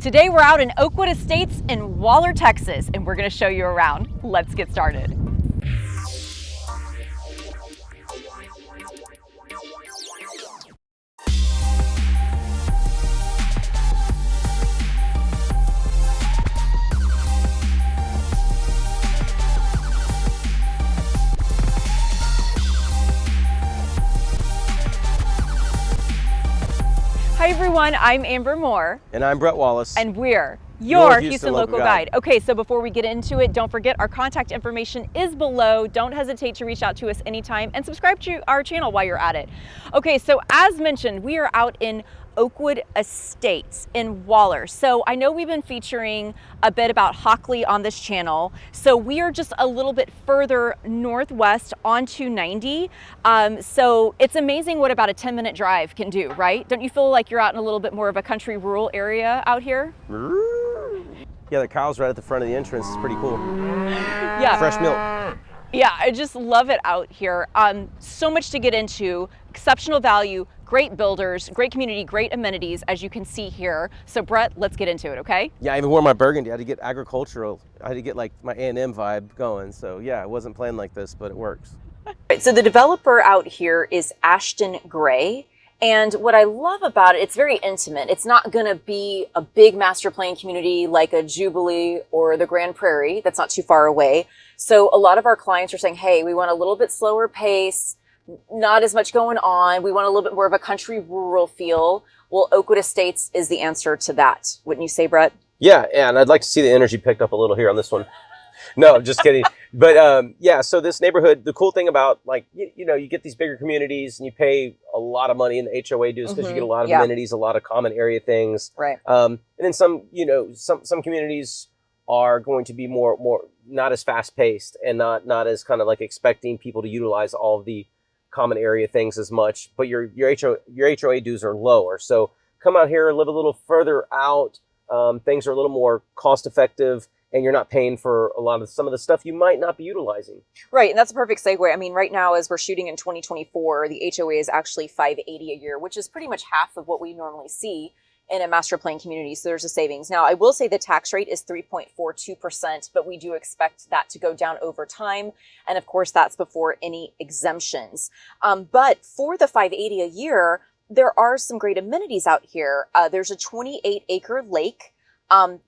Today we're out in Oakwood Estates in Waller, Texas, and we're going to show you around. Let's get started. Hi everyone, I'm Amber Moore. And I'm Brett Wallace. And we're your Houston Local Guide. Okay, so before we get into it, don't forget our contact information is below. Don't hesitate to reach out to us anytime and subscribe to our channel while you're at it. Okay, so as mentioned, we are out in Oakwood Estates in Waller. So I know we've been featuring a bit about Hockley on this channel. So we are just a little bit further northwest on 290. So it's amazing what about a 10-minute drive can do, right? Don't you feel like you're out in a little bit more of a country rural area out here? Yeah, the cows right at the front of the entrance is pretty cool. Yeah. Fresh milk. Yeah, I just love it out here. So much to get into, exceptional value, great builders, great community, great amenities, as you can see here. So Brett, let's get into it, okay? Yeah, I even wore my burgundy. I had to get agricultural. I had to get like my A&M vibe going. So yeah, I wasn't planned like this, but it works. Right, so the developer out here is Ashton Gray. And what I love about it, it's very intimate. It's not going to be a big master plan community like a Jubilee or the Grand Prairie. That's not too far away. So a lot of our clients are saying, hey, we want a little bit slower pace, not as much going on. We want a little bit more of a country rural feel. Well, Oakwood Estates is the answer to that. Wouldn't you say, Brett? Yeah, and I'd like to see the energy picked up a little here on this one. No, just kidding. But yeah, so this neighborhood, the cool thing about like, you know, you get these bigger communities and you pay a lot of money in the HOA dues because you get a lot of amenities, a lot of common area things. Right. And then some, you know, some communities are going to be more not as fast paced and not as kind of like expecting people to utilize all of the common area things as much, but your HOA dues are lower. So come out here, live a little further out. Things are a little more cost effective, and you're not paying for some of the stuff you might not be utilizing. Right, and that's a perfect segue. I mean, right now, as we're shooting in 2024, the HOA is actually $580 a year, which is pretty much half of what we normally see in a master plan community. So there's a savings. Now, I will say the tax rate is 3.42%, but we do expect that to go down over time. And of course, that's before any exemptions. But for the $580 a year, there are some great amenities out here. There's a 28-acre lake.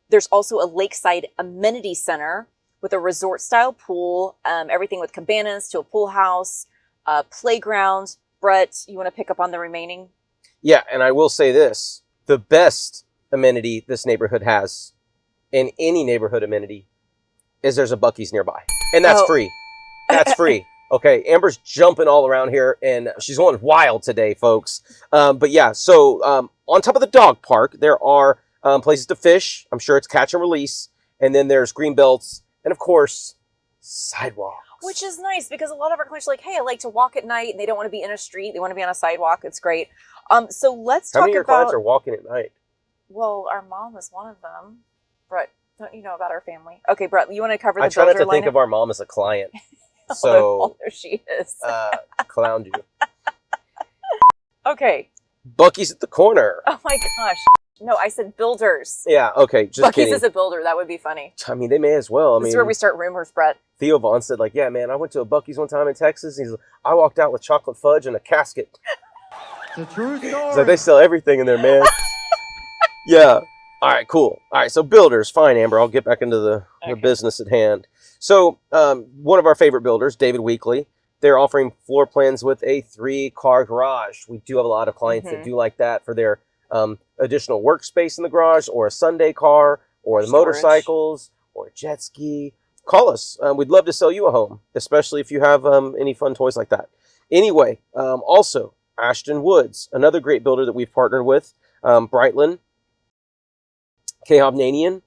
There's also a lakeside amenity center with a resort-style pool, everything with cabanas to a pool house, playground. Brett, you want to pick up on the remaining? Yeah, and I will say this. The best amenity this neighborhood has, in any neighborhood amenity, is there's a Buc-ee's nearby. And that's free. That's free. Okay, Amber's jumping all around here, and she's going wild today, folks. But yeah, so on top of the dog park, there are places to fish. I'm sure it's catch and release. And then there's green belts. And of course, sidewalks. Which is nice because a lot of our clients are like, hey, I like to walk at night and they don't want to be in a street. They want to be on a sidewalk. It's great. So let's talk about... How many of your clients are walking at night? Well, our mom is one of them. Brett, don't you know about our family? Okay, Brett, you want to cover the I try not to lineup? think of our mom as a client. So, oh, there she is. Clowned you. Okay. Buc-ee's at the corner. Oh my gosh. No, I said builders. Yeah, okay, just kidding. Buc-ee's is a builder. That would be funny. I mean, they may as well. This is where we start rumors, Brett. Theo Vaughn said, like, yeah, man, I went to a Buc-ee's one time in Texas. And I walked out with chocolate fudge and a casket. It's a true story. So they sell everything in there, man. Yeah. All right, cool. All right, so builders. Fine, Amber. I'll get back into the business at hand. So one of our favorite builders, David Weekley, they're offering floor plans with a 3-car garage. We do have a lot of clients that do like that for their additional workspace in the garage, or a Sunday car, or the motorcycles, or a jet ski. Call us. We'd love to sell you a home, especially if you have any fun toys like that. Anyway, also, Ashton Woods, another great builder that we've partnered with, Brightland, K.Hovnanian.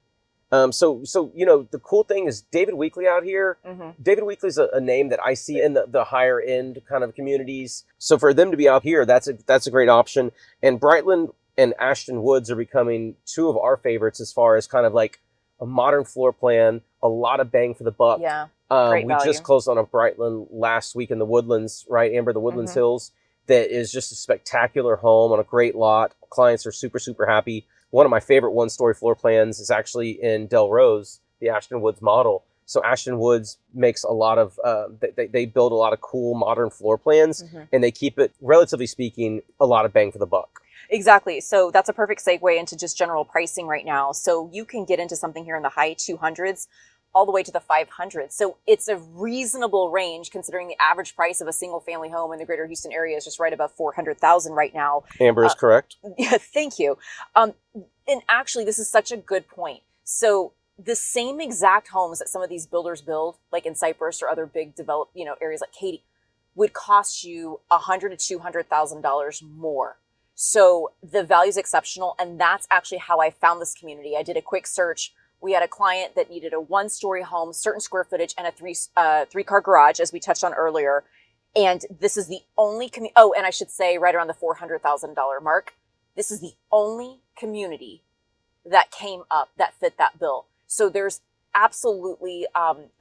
So you know, the cool thing is David Weekley out here. David Weekley's a name that I see in the higher end kind of communities. So for them to be out here, that's a great option. And Brightland and Ashton Woods are becoming two of our favorites as far as kind of like a modern floor plan, a lot of bang for the buck. Yeah, we just closed on a Brightland last week in the Woodlands, right, Amber? The Woodlands Hills. That is just a spectacular home on a great lot. Clients are super, super happy. One of my favorite one-story floor plans is actually in Del Rose, the Ashton Woods model. So Ashton Woods makes a lot of, they build a lot of cool modern floor plans, and they keep it, relatively speaking, a lot of bang for the buck. Exactly. So that's a perfect segue into just general pricing right now. So you can get into something here in the high 200s all the way to the 500s. So it's a reasonable range considering the average price of a single family home in the greater Houston area is just right above $400,000 right now. Amber is correct. Yeah, thank you. And actually, this is such a good point. So the same exact homes that some of these builders build, like in Cypress or other big developed, areas like Katy, would cost you $100,000 to $200,000 more. So the value is exceptional, and that's actually how I found this community. I did a quick search. We had a client that needed a one-story home, certain square footage, and a three-car garage, as we touched on earlier. And this is the only oh, and I should say right around the $400,000 mark. This is the only community that came up that fit that bill. So there's absolutely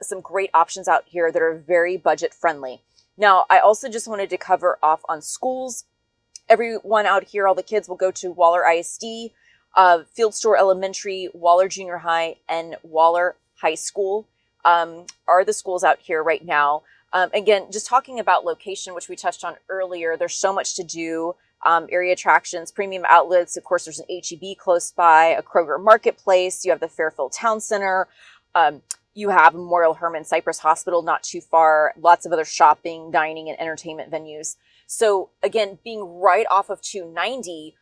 some great options out here that are very budget friendly. Now, I also just wanted to cover off on schools. Everyone out here, all the kids will go to Waller ISD, Field Store Elementary, Waller Junior High, and Waller High School are the schools out here right now. Again, just talking about location, which we touched on earlier, there's so much to do. Area attractions, premium outlets. Of course, there's an HEB close by, a Kroger Marketplace. You have the Fairfield Town Center. You have Memorial Hermann Cypress Hospital not too far. Lots of other shopping, dining, and entertainment venues. So again, being right off of 290,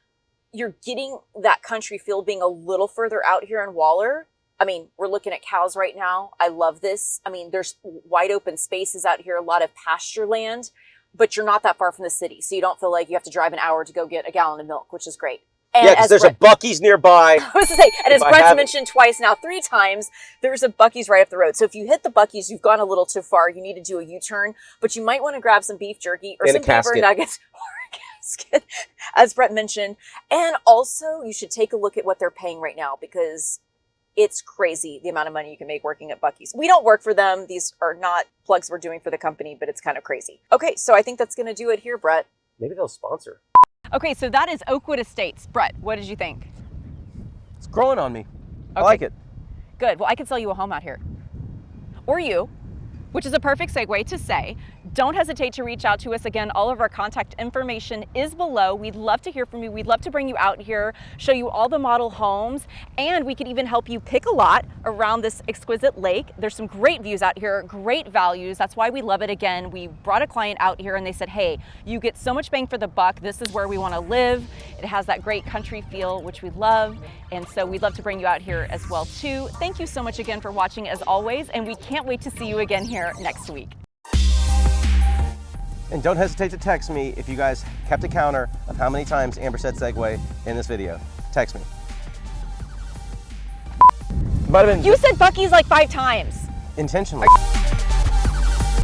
you're getting that country feel being a little further out here in Waller. I mean, we're looking at cows right now. I love this. I mean, there's wide open spaces out here, a lot of pasture land, but you're not that far from the city. So you don't feel like you have to drive an hour to go get a gallon of milk, which is great. And yeah, because there's a Buc-ee's nearby. I was to say, and as Brett's mentioned twice now, 3 times, there's a Buc-ee's right up the road. So if you hit the Buc-ee's, you've gone a little too far. You need to do a U-turn, but you might want to grab some beef jerky or some beaver nuggets or a casket, as Brett mentioned. And also, you should take a look at what they're paying right now because it's crazy the amount of money you can make working at Buc-ee's. We don't work for them. These are not plugs we're doing for the company, but it's kind of crazy. Okay, so I think that's going to do it here, Brett. Maybe they'll sponsor. Okay, so that is Oakwood Estates. Brett, what did you think? It's growing on me. I like it. Good. Well, I could sell you a home out here. Or you, which is a perfect segue to say, don't hesitate to reach out to us. Again, all of our contact information is below. We'd love to hear from you. We'd love to bring you out here, show you all the model homes, and we could even help you pick a lot around this exquisite lake. There's some great views out here, great values. That's why we love it. Again, we brought a client out here and they said, hey, you get so much bang for the buck. This is where we want to live. It has that great country feel, which we love. And so we'd love to bring you out here as well too. Thank you so much again for watching as always, and we can't wait to see you again here next week. And don't hesitate to text me if you guys kept a counter of how many times Amber said segue in this video. Text me. Might have been you said Buc-ee's like 5 times. intentionally.